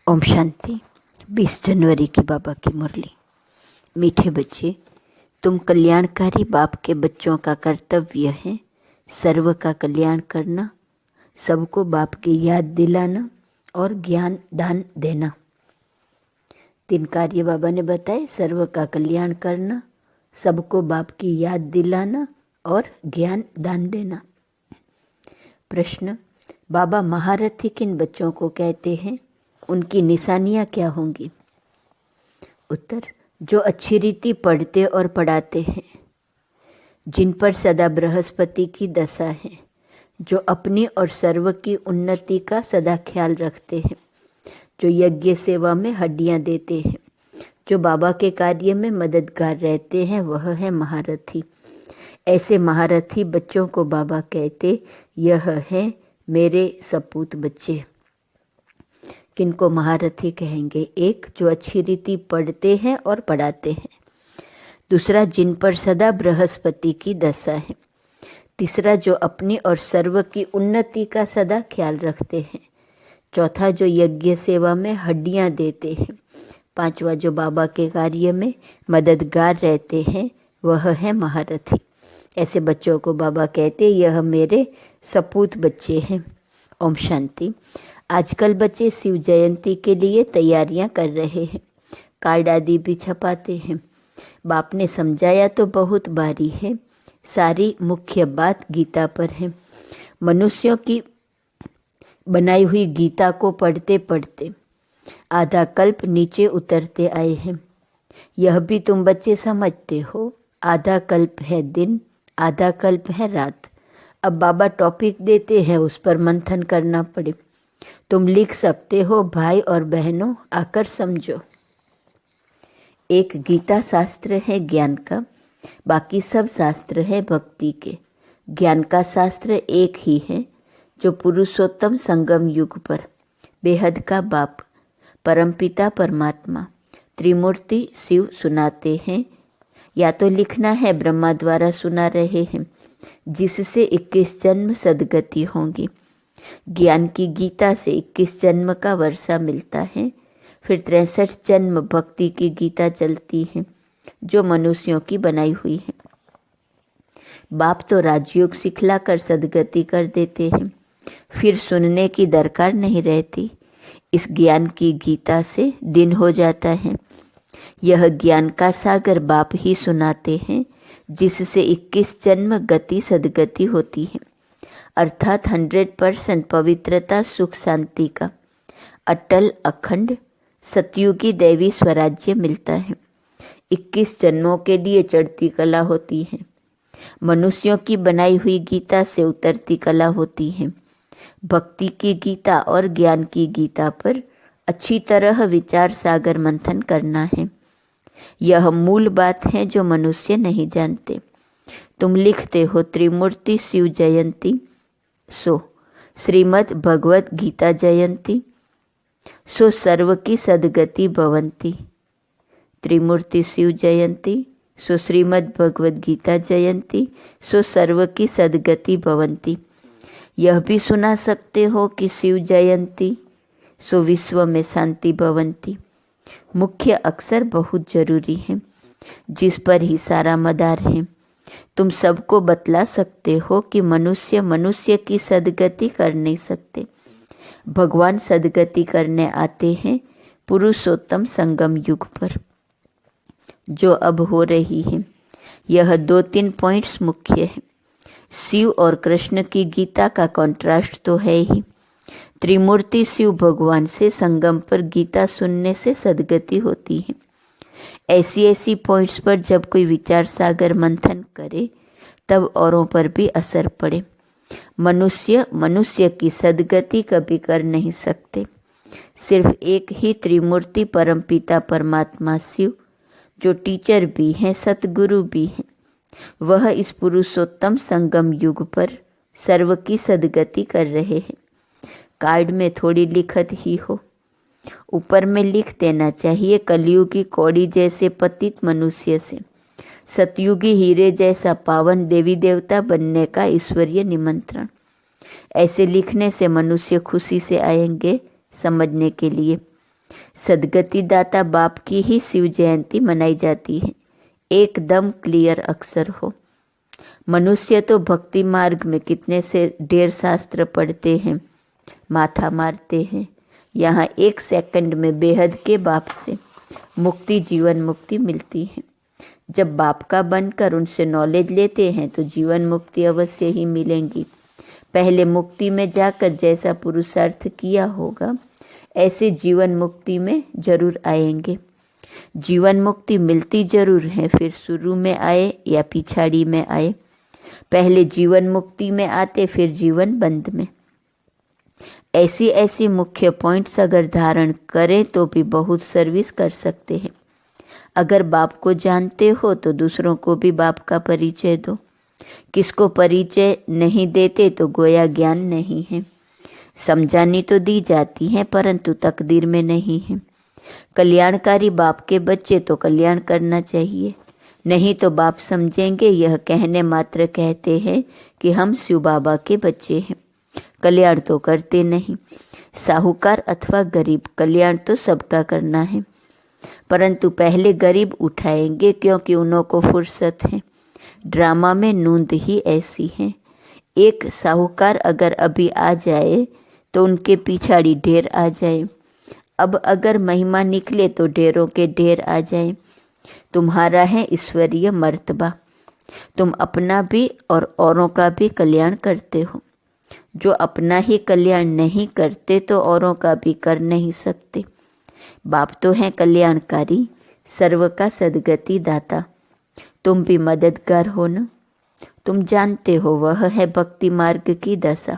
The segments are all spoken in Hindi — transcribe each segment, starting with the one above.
ओम शांति। 20 जनवरी की बाबा की मुरली। मीठे बच्चे, तुम कल्याणकारी बाप के बच्चों का कर्तव्य है सर्व का कल्याण करना, सबको बाप की याद दिलाना और ज्ञान दान देना। 3 कार्य बाबा ने बताए। सर्व का कल्याण करना, सबको बाप की याद दिलाना और ज्ञान दान देना। प्रश्न, बाबा महारथी किन बच्चों को कहते हैं? उनकी निशानियां क्या होंगी? उत्तर, जो अच्छी रीति पढ़ते और पढ़ाते हैं, जिन पर सदा बृहस्पति की दशा है, जो अपनी और सर्व की उन्नति का सदा ख्याल रखते हैं, जो यज्ञ सेवा में हड्डियां देते हैं, जो बाबा के कार्य में मददगार रहते हैं, वह है महारथी। ऐसे महारथी बच्चों को बाबा कहते, यह है मेरे सपूत बच्चे। किनको महारथी कहेंगे? एक, जो अच्छी रीति पढ़ते हैं और पढ़ाते हैं। दूसरा, जिन पर सदा बृहस्पति की दशा है। तीसरा, जो अपनी और सर्व की उन्नति का सदा ख्याल रखते हैं। चौथा, जो यज्ञ सेवा में हड्डियां देते हैं। पांचवा, जो बाबा के कार्य में मददगार रहते हैं, वह है महारथी। ऐसे बच्चों को बाबा कहते, यह मेरे सपूत बच्चे हैं। ओम शांति। आजकल बच्चे शिव जयंती के लिए तैयारियां कर रहे हैं, कार्ड आदि भी छपाते हैं। बाप ने समझाया तो बहुत बारी है, सारी मुख्य बात गीता पर है। मनुष्यों की बनाई हुई गीता को पढ़ते पढ़ते आधा कल्प नीचे उतरते आए हैं। यह भी तुम बच्चे समझते हो, आधा कल्प है दिन, आधा कल्प है रात। अब बाबा टॉपिक देते हैं, उस पर मंथन करना पड़े। तुम लिख सकते हो, भाई और बहनों आकर समझो। एक गीता शास्त्र है ज्ञान का, बाकी सब शास्त्र है भक्ति के। ज्ञान का शास्त्र एक ही है, जो पुरुषोत्तम संगम युग पर बेहद का बाप परमपिता परमात्मा त्रिमूर्ति शिव सुनाते हैं, या तो लिखना है ब्रह्मा द्वारा सुना रहे हैं, जिससे 21 जन्म सदगति होंगी। ज्ञान की गीता से 21 जन्म का वर्षा मिलता है, फिर 63 जन्म भक्ति की गीता चलती है, जो मनुष्यों की बनाई हुई है। बाप तो राजयोग सिखलाकर सदगति कर देते हैं, फिर सुनने की दरकार नहीं रहती। इस ज्ञान की गीता से दिन हो जाता है। यह ज्ञान का सागर बाप ही सुनाते हैं, जिससे 21 जन्म गति सदगति होती है, अर्थात 100% पवित्रता सुख शांति का अटल अखंड सतयुगी दैवी स्वराज्य मिलता है। 21 जन्मों के लिए चढ़ती कला होती है। मनुष्यों की बनाई हुई गीता से उतरती कला होती है। भक्ति की गीता और ज्ञान की गीता पर अच्छी तरह विचार सागर मंथन करना है। यह मूल बात है जो मनुष्य नहीं जानते। तुम लिखते हो त्रिमूर्ति शिव जयंती, सो श्रीमद् भगवत गीता जयंती, सो सर्व की सदगति भवंती। त्रिमूर्ति शिव जयंती, सो श्रीमद् भगवत गीता जयंती, सो सर्व की सदगति भवंती। यह भी सुना सकते हो कि शिव जयंती, सो विश्व में शांति भवंती। मुख्य अक्षर बहुत जरूरी है, जिस पर ही सारा मदार है। तुम सबको बतला सकते हो कि मनुष्य मनुष्य की सदगति कर नहीं सकते। भगवान सदगति करने आते हैं पुरुषोत्तम संगम युग पर, जो अब हो रही है। यह 2-3 पॉइंट्स मुख्य है। शिव और कृष्ण की गीता का कॉन्ट्रास्ट तो है ही। त्रिमूर्ति शिव भगवान से संगम पर गीता सुनने से सदगति होती है। ऐसी पॉइंट्स पर जब कोई विचार सागर मंथन करे, तब औरों पर भी असर पड़े। मनुष्य की सदगति कभी कर नहीं सकते। सिर्फ एक ही त्रिमूर्ति परमपिता परमात्मा शिव, जो टीचर भी हैं सतगुरु भी हैं, वह इस पुरुषोत्तम संगम युग पर सर्व की सदगति कर रहे हैं। कार्ड में थोड़ी लिखत ही हो, ऊपर में लिख देना चाहिए, कलयुगी कौड़ी जैसे पतित मनुष्य से सतयुगी हीरे जैसा पावन देवी देवता बनने का ईश्वरीय निमंत्रण। ऐसे लिखने से मनुष्य खुशी से आएंगे समझने के लिए। सदगति दाता बाप की ही शिव जयंती मनाई जाती है, एकदम क्लियर अक्षर हो। मनुष्य तो भक्ति मार्ग में कितने से ढेर शास्त्र पढ़ते हैं, माथा मारते हैं। यहाँ 1 सेकंड में बेहद के बाप से मुक्ति, जीवन मुक्ति मिलती है। जब बाप का बनकर उनसे नॉलेज लेते हैं तो जीवन मुक्ति अवश्य ही मिलेंगी। पहले मुक्ति में जाकर जैसा पुरुषार्थ किया होगा ऐसे जीवन मुक्ति में जरूर आएंगे। जीवन मुक्ति मिलती जरूर है, फिर शुरू में आए या पिछाड़ी में आए। पहले जीवन मुक्ति में आते, फिर जीवन बंद में। ऐसी ऐसी मुख्य पॉइंट्स अगर धारण करें तो भी बहुत सर्विस कर सकते हैं। अगर बाप को जानते हो तो दूसरों को भी बाप का परिचय दो। किसको परिचय नहीं देते तो गोया ज्ञान नहीं है। समझानी तो दी जाती है परंतु तकदीर में नहीं है। कल्याणकारी बाप के बच्चे तो कल्याण करना चाहिए, नहीं तो बाप समझेंगे यह कहने मात्र कहते हैं कि हम शिव बाबा के बच्चे हैं, कल्याण तो करते नहीं। साहूकार अथवा गरीब, कल्याण तो सबका करना है, परंतु पहले गरीब उठाएंगे क्योंकि उन्हों को फुर्सत है। ड्रामा में नूंद ही ऐसी है। एक साहूकार अगर अभी आ जाए तो उनके पिछाड़ी ढेर आ जाए। अब अगर महिमा निकले तो ढेरों के ढेर आ जाए। तुम्हारा है ईश्वरीय मर्तबा, तुम अपना भी और औरों का भी कल्याण करते हो। जो अपना ही कल्याण नहीं करते तो औरों का भी कर नहीं सकते। बाप तो है कल्याणकारी, सर्व का सदगति दाता। तुम भी मददगार हो ना। तुम जानते हो वह है भक्ति मार्ग की दशा।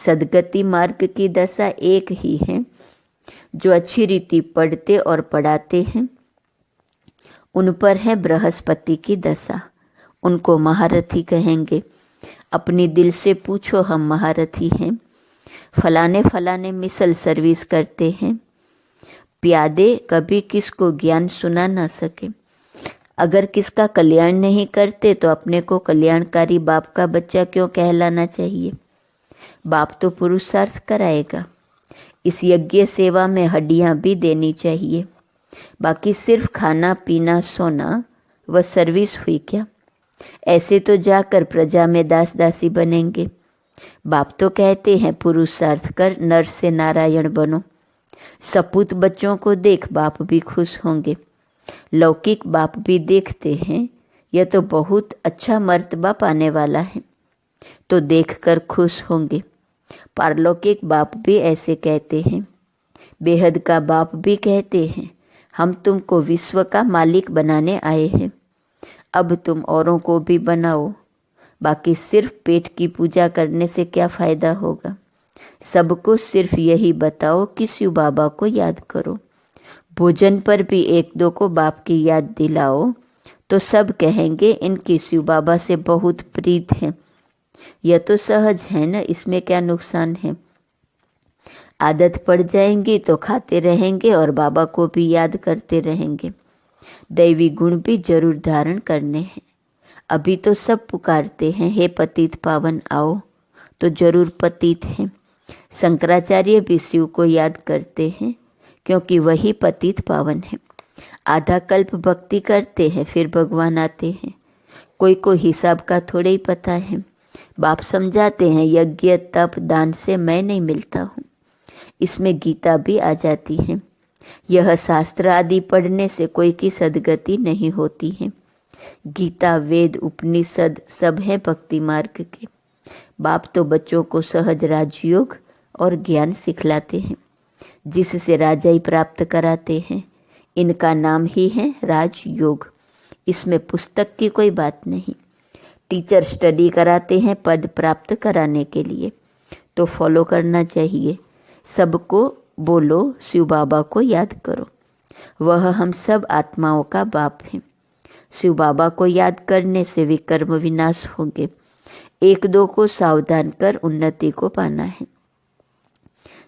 सदगति मार्ग की दशा एक ही है। जो अच्छी रीति पढ़ते और पढ़ाते हैं उन पर है बृहस्पति की दशा। उनको महारथी कहेंगे। अपनी दिल से पूछो, हम महारथी हैं। फलाने फलाने मिसल सर्विस करते हैं। प्यादे कभी किसको ज्ञान सुना ना सके। अगर किसका कल्याण नहीं करते तो अपने को कल्याणकारी बाप का बच्चा क्यों कहलाना चाहिए। बाप तो पुरुषार्थ कराएगा। इस यज्ञ सेवा में हड्डियां भी देनी चाहिए। बाकी सिर्फ खाना पीना सोना वह सर्विस हुई क्या। ऐसे तो जाकर प्रजा में दास दासी बनेंगे। बाप तो कहते हैं पुरुषार्थ कर नर से नारायण बनो। सपूत बच्चों को देख बाप भी खुश होंगे। लौकिक बाप भी देखते हैं यह तो बहुत अच्छा मर्तबा पाने वाला है, तो देखकर खुश होंगे। पारलौकिक बाप भी ऐसे कहते हैं। बेहद का बाप भी कहते हैं हम तुमको विश्व का मालिक बनाने आए हैं, अब तुम औरों को भी बनाओ। बाकी सिर्फ पेट की पूजा करने से क्या फायदा होगा। सबको सिर्फ यही बताओ कि शिव बाबा को याद करो। भोजन पर भी 1-2 को बाप की याद दिलाओ तो सब कहेंगे इनकी शिव बाबा से बहुत प्रीत है। यह तो सहज है ना, इसमें क्या नुकसान है। आदत पड़ जाएंगी तो खाते रहेंगे और बाबा को भी याद करते रहेंगे। दैवी गुण भी जरूर धारण करने हैं। अभी तो सब पुकारते हैं हे पतित पावन आओ, तो जरूर पतित हैं। शंकराचार्य भी शिव को याद करते हैं क्योंकि वही पतित पावन है। आधा कल्प भक्ति करते हैं फिर भगवान आते हैं। कोई को हिसाब का थोड़े ही पता है। बाप समझाते हैं यज्ञ तप दान से मैं नहीं मिलता हूँ। इसमें गीता भी आ जाती है। यह शास्त्र आदि पढ़ने से कोई की सदगति नहीं होती है। गीता वेद उपनिषद सब है भक्ति मार्ग के। बाप तो बच्चों को सहज राजयोग और ज्ञान सिखलाते हैं, जिससे राजाई प्राप्त कराते हैं। इनका नाम ही है राजयोग। इसमें पुस्तक की कोई बात नहीं। टीचर स्टडी कराते हैं पद प्राप्त कराने के लिए, तो फॉलो करना चाहिए। सबको बोलो शिव बाबा को याद करो, वह हम सब आत्माओं का बाप है। शिव बाबा को याद करने से विकर्म विनाश होंगे। 1-2 को सावधान कर उन्नति को पाना है।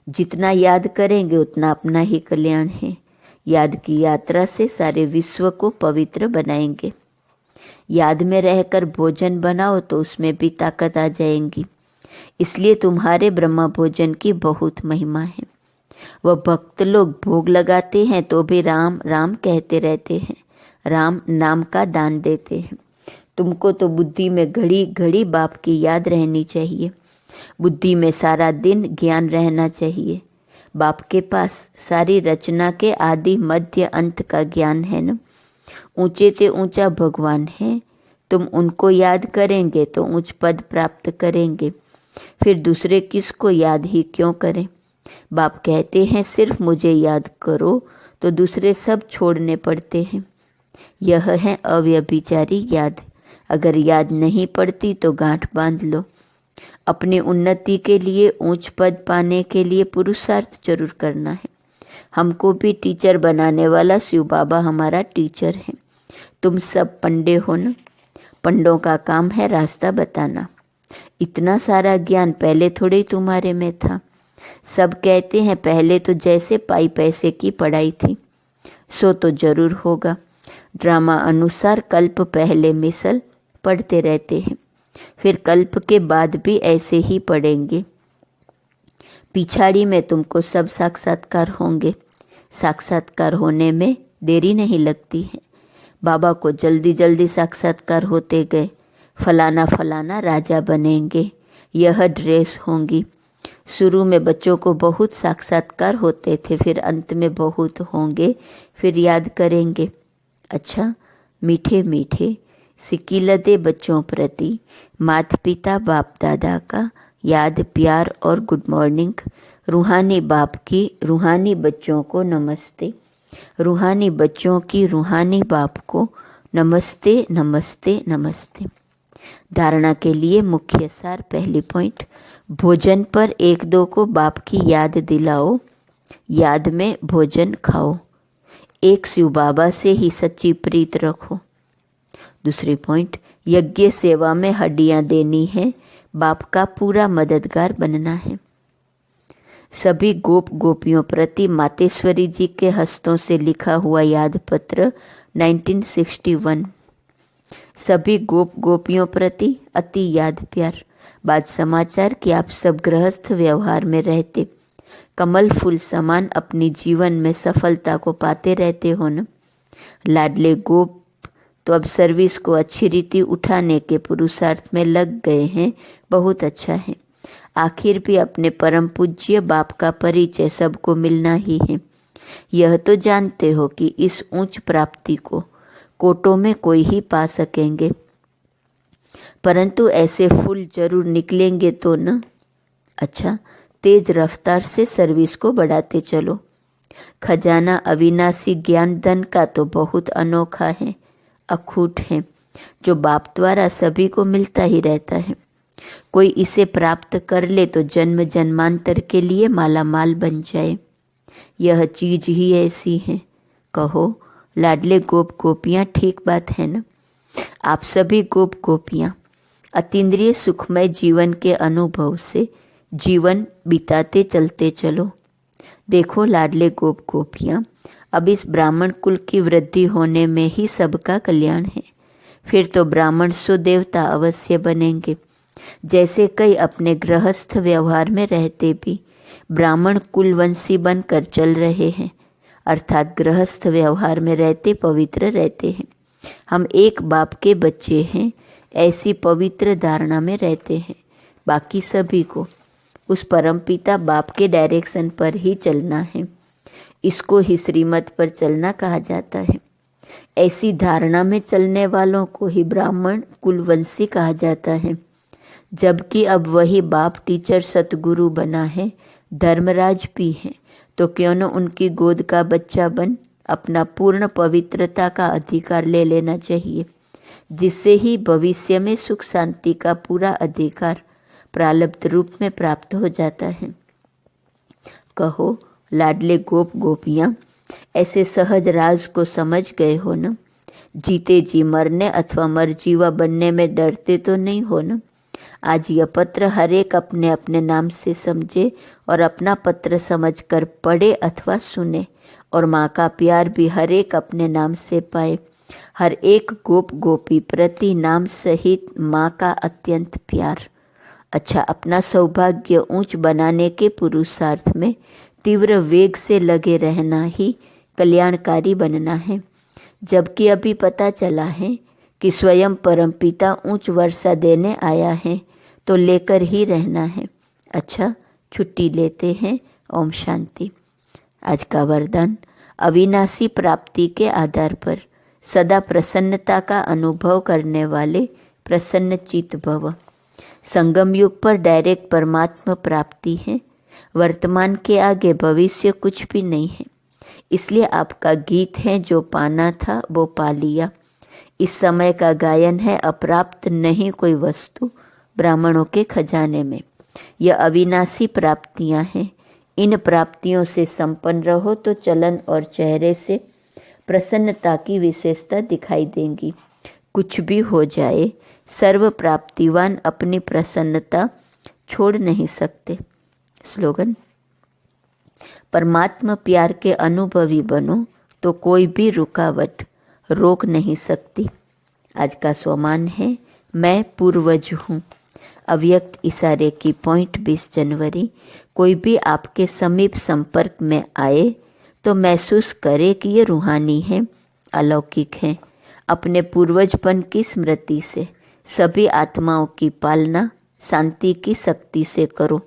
जितना याद करेंगे उतना अपना ही कल्याण है। याद की यात्रा से सारे विश्व को पवित्र बनाएंगे। याद में रहकर भोजन बनाओ तो उसमें भी ताकत आ जाएंगी। इसलिए तुम्हारे ब्रह्मा भोजन की बहुत महिमा है। वह भक्त लोग भोग लगाते हैं तो भी राम राम कहते रहते हैं, राम नाम का दान देते हैं। तुमको तो बुद्धि में घड़ी घड़ी बाप की याद रहनी चाहिए, बुद्धि में सारा दिन ज्ञान रहना चाहिए। बाप के पास सारी रचना के आदि मध्य अंत का ज्ञान है न। ऊंचे से ऊंचा भगवान है, तुम उनको याद करेंगे तो उच्च पद प्राप्त करेंगे, फिर दूसरे किसको याद ही क्यों करें। बाप कहते हैं सिर्फ मुझे याद करो तो दूसरे सब छोड़ने पड़ते हैं। यह है अव्यभिचारी याद। अगर याद नहीं पड़ती तो गांठ बांध लो। अपनी उन्नति के लिए, ऊंच पद पाने के लिए पुरुषार्थ जरूर करना है। हमको भी टीचर बनाने वाला शिव बाबा हमारा टीचर है। तुम सब पंडे हो न, पंडों का काम है रास्ता बताना। इतना सारा ज्ञान पहले थोड़े ही तुम्हारे में था। सब कहते हैं पहले तो जैसे पाई पैसे की पढ़ाई थी, सो तो जरूर होगा। ड्रामा अनुसार कल्प पहले मिसल पढ़ते रहते हैं, फिर कल्प के बाद भी ऐसे ही पढ़ेंगे। पिछाड़ी में तुमको सब साक्षात्कार होंगे। साक्षात्कार होने में देरी नहीं लगती है। बाबा को जल्दी जल्दी साक्षात्कार होते गए। फलाना फलाना राजा बनेंगे, यह ड्रेस होंगी। शुरू में बच्चों को बहुत साक्षात्कार होते थे, फिर अंत में बहुत होंगे, फिर याद करेंगे। अच्छा, मीठे मीठे सिकिलदे बच्चों प्रति माता पिता बाप दादा का याद प्यार और गुड मॉर्निंग। रूहानी बाप की रूहानी बच्चों को नमस्ते, रूहानी बच्चों की रूहानी बाप को नमस्ते नमस्ते नमस्ते। धारणा के लिए मुख्य सार। पहली पॉइंट, भोजन पर एक दो को बाप की याद दिलाओ, याद में भोजन खाओ। एक शिव बाबा से ही सच्ची प्रीत रखो। दूसरी पॉइंट, यज्ञ सेवा में हड्डियां देनी है, बाप का पूरा मददगार बनना है। सभी गोप गोपियों प्रति मातेश्वरी जी के हस्तों से लिखा हुआ याद पत्र 1961। सभी गोप गोपियों प्रति अति याद प्यार। बात समाचार कि आप सब गृहस्थ व्यवहार में रहते कमल फूल समान अपनी जीवन में सफलता को पाते रहते हो न। लाडले गोप तो अब सर्विस को अच्छी रीति उठाने के पुरुषार्थ में लग गए हैं, बहुत अच्छा है। आखिर भी अपने परम पूज्य बाप का परिचय सबको मिलना ही है। यह तो जानते हो कि इस उच्च प्राप्ति को कोटों में कोई ही पा सकेंगे, परंतु ऐसे फूल जरूर निकलेंगे तो न। अच्छा, तेज रफ्तार से सर्विस को बढ़ाते चलो। खजाना अविनाशी ज्ञान धन का तो बहुत अनोखा है, अखूट है, जो बाप द्वारा सभी को मिलता ही रहता है। कोई इसे प्राप्त कर ले तो जन्म जन्मांतर के लिए माला माल बन जाए। यह चीज ही ऐसी है। कहो लाडले गोप गोपियाँ, ठीक बात है न। आप सभी गोप गोपियाँ अतीन्द्रिय सुखमय जीवन के अनुभव से जीवन बिताते चलते चलो। देखो लाडले गोप गोपियाँ, अब इस ब्राह्मण कुल की वृद्धि होने में ही सबका कल्याण है। फिर तो ब्राह्मण सुदेवता अवश्य बनेंगे। जैसे कई अपने गृहस्थ व्यवहार में रहते भी ब्राह्मण कुलवंशी बनकर चल रहे हैं, अर्थात गृहस्थ व्यवहार में रहते पवित्र रहते हैं। हम एक बाप के बच्चे हैं, ऐसी पवित्र धारणा में रहते हैं। बाकी सभी को उस परमपिता बाप के डायरेक्शन पर ही चलना है। इसको ही श्रीमत पर चलना कहा जाता है। ऐसी धारणा में चलने वालों को ही ब्राह्मण कुलवंशी कहा जाता है। जबकि अब वही बाप टीचर सतगुरु बना है, धर्मराज भी है, तो क्यों न उनकी गोद का बच्चा बन अपना पूर्ण पवित्रता का अधिकार ले लेना चाहिए, जिससे ही भविष्य में सुख शांति का पूरा अधिकार प्रारब्ध रूप में प्राप्त हो जाता है। कहो लाडले गोप गोपियाँ, ऐसे सहज राज को समझ गए हो न। जीते जी मरने अथवा मरजीवा बनने में डरते तो नहीं हो न। आज यह पत्र हर एक अपने अपने नाम से समझे और अपना पत्र समझकर पढ़े अथवा सुने, और माँ का प्यार भी हर एक अपने नाम से पाए। हर एक गोप गोपी प्रति नाम सहित माँ का अत्यंत प्यार। अच्छा, अपना सौभाग्य ऊंच बनाने के पुरुषार्थ में तीव्र वेग से लगे रहना ही कल्याणकारी बनना है। जबकि अभी पता चला है कि स्वयं परमपिता उच्च वर्षा देने आया है तो लेकर ही रहना है। अच्छा, छुट्टी लेते हैं। ओम शांति। आज का वरदान, अविनाशी प्राप्ति के आधार पर सदा प्रसन्नता का अनुभव करने वाले प्रसन्न चित्त भव। संगम युग पर डायरेक्ट परमात्मा प्राप्ति है। वर्तमान के आगे भविष्य कुछ भी नहीं है। इसलिए आपका गीत है, जो पाना था वो पा लिया। इस समय का गायन है, अप्राप्त नहीं कोई वस्तु ब्राह्मणों के खजाने में। यह अविनाशी प्राप्तियां हैं। इन प्राप्तियों से संपन्न रहो तो चलन और चेहरे से प्रसन्नता की विशेषता दिखाई देंगी। कुछ भी हो जाए, सर्व प्राप्तिवान अपनी प्रसन्नता छोड़ नहीं सकते। स्लोगन, परमात्मा प्यार के अनुभवी बनो तो कोई भी रुकावट रोक नहीं सकती। आज का स्वमान है, मैं पूर्वज हूँ। अव्यक्त इशारे की पॉइंट 20 जनवरी। कोई भी आपके समीप संपर्क में आए तो महसूस करे कि ये रूहानी है, अलौकिक है। अपने पूर्वजपन की स्मृति से सभी आत्माओं की पालना शांति की शक्ति से करो।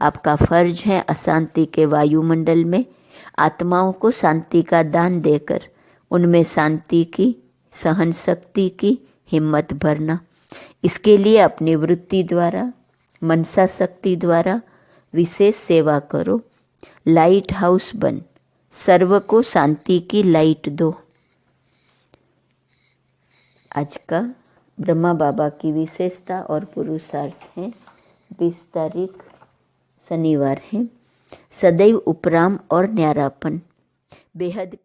आपका फर्ज है अशांति के वायुमंडल में आत्माओं को शांति का दान देकर उनमें शांति की, सहन शक्ति की हिम्मत भरना। इसके लिए अपनी वृत्ति द्वारा, मनसा शक्ति द्वारा विशेष सेवा करो। लाइट हाउस बन सर्व को शांति की लाइट दो। आज का ब्रह्मा बाबा की विशेषता और पुरुषार्थ है। 20 तारीख शनिवार है। सदैव उपराम और न्यारापन, बेहद की